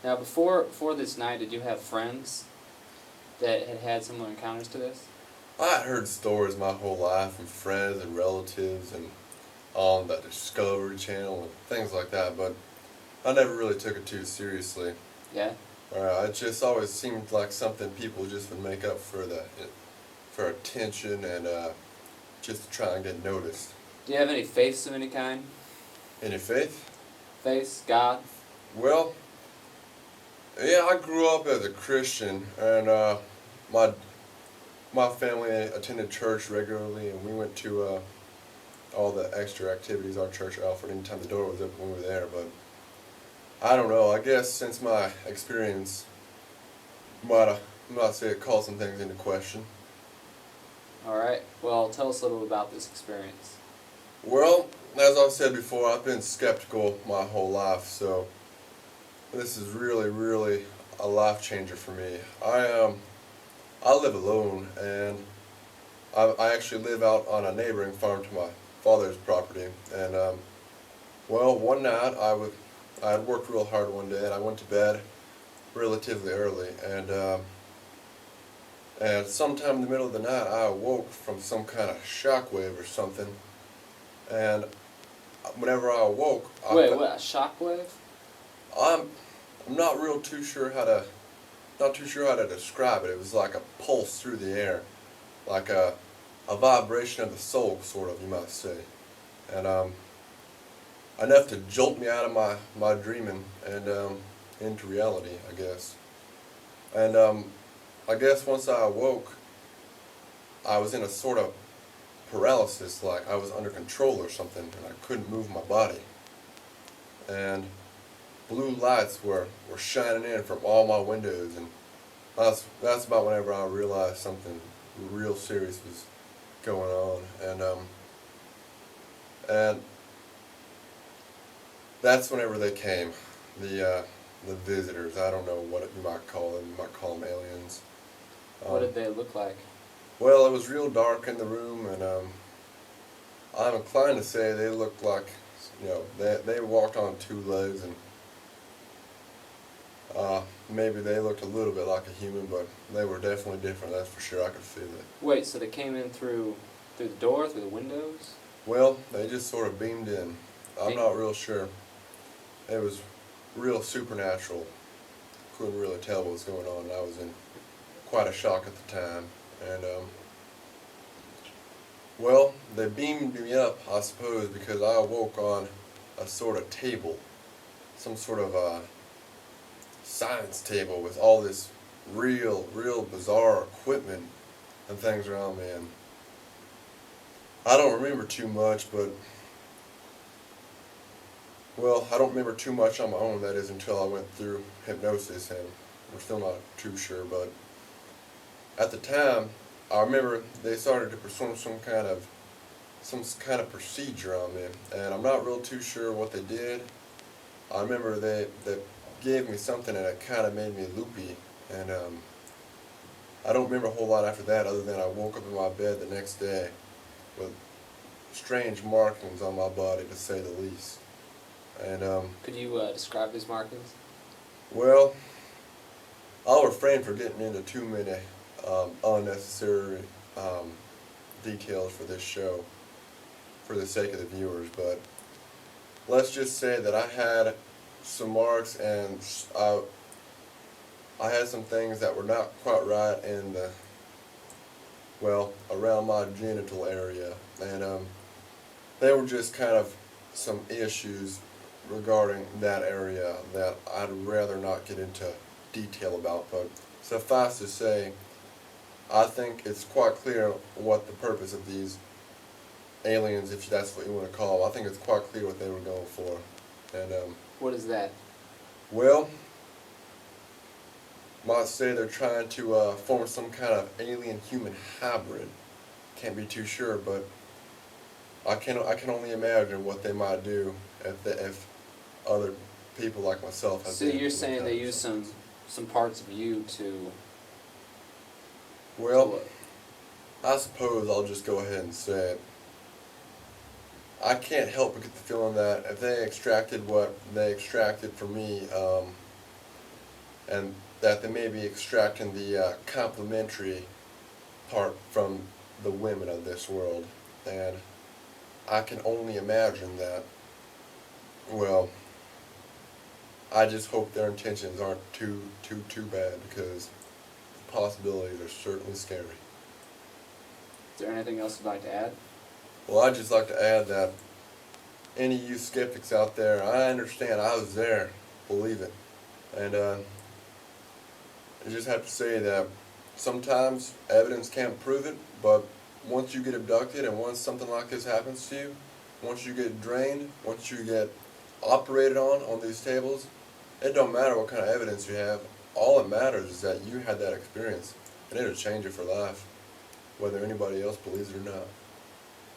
Now, before this night, did you have friends that had had similar encounters to this? I had heard stories my whole life from friends and relatives and on the Discovery Channel and things like that, but I never really took it too seriously. Yeah. It just always seemed like something people just would make up for attention and just to try and get noticed. Do you have any faiths of any kind? Any faith? Faiths, God? Well, yeah, I grew up as a Christian, and my my family attended church regularly, and we went to all the extra activities our church offered anytime the door was open when we were there. But I don't know. I guess since my experience might say it called some things into question. All right. Well, tell us a little about this experience. Well, as I've said before, I've been skeptical my whole life, so this is really, really a life changer for me. I live alone, and I actually live out on a neighboring farm to my father's property. And well, one night I had worked real hard one day, and I went to bed relatively early, and sometime in the middle of the night I awoke from some kind of shockwave or something, and whenever I awoke, Wait, what? A shockwave? I'm I'm not real too sure how to not too sure how to describe it. It was like a pulse through the air, like a vibration of the soul, sort of, you might say, and enough to jolt me out of my dreaming and into reality, I guess. And I guess once I awoke, I was in a sort of paralysis, like I was under control or something, and I couldn't move my body. And blue lights were shining in from all my windows, and that's about whenever I realized something real serious was going on, and that's whenever they came, the visitors. I don't know what you might call them. You might call them aliens. What did they look like? Well, it was real dark in the room, and I'm inclined to say they looked like, they walked on two legs, and maybe they looked a little bit like a human, but they were definitely different, that's for sure. I could feel it. Wait, so they came in through the door, through the windows? Well, they just sort of beamed in. I'm not real sure. It was real supernatural. Couldn't really tell what was going on. I was in quite a shock at the time. And, well, they beamed me up, I suppose, because I awoke on a sort of table. Some sort of science table with all this real bizarre equipment and things around me. And I don't remember too much, but, well, I don't remember too much on my own, that is, until I went through hypnosis, and I'm still not too sure, but at the time, I remember they started to perform some kind of procedure on me, and I'm not real too sure what they did. I remember they gave me something, and it kind of made me loopy, and I don't remember a whole lot after that, other than I woke up in my bed the next day with strange markings on my body, to say the least. And Could you describe these markings? well, I'll refrain from getting into too many unnecessary details for this show, for the sake of the viewers, but let's just say that I had some marks, and I had some things that were not quite right in around my genital area, and they were just kind of some issues regarding that area that I'd rather not get into detail about, but suffice to say, I think it's quite clear what the purpose of these aliens, if that's what you want to call them, I think it's quite clear what they were going for. And What is that? well, might say they're trying to form some kind of alien-human hybrid. Can't be too sure, but I can only imagine what they might do if other people like myself have. So you're saying they use some parts of you to... Well, I suppose I'll just go ahead and say it. I can't help but get the feeling that if they extracted what they extracted from me, and that they may be extracting the complimentary part from the women of this world. And I can only imagine that, well, I just hope their intentions aren't too bad, because the possibilities are certainly scary. Is there anything else you'd like to add? Well, I'd just like to add that any of you skeptics out there, I understand, I was there, believe it. And I just have to say that sometimes evidence can't prove it, but once you get abducted and once something like this happens to you, once you get drained, once you get operated on these tables, it don't matter what kind of evidence you have. All that matters is that you had that experience, and it'll change you for life, whether anybody else believes it or not.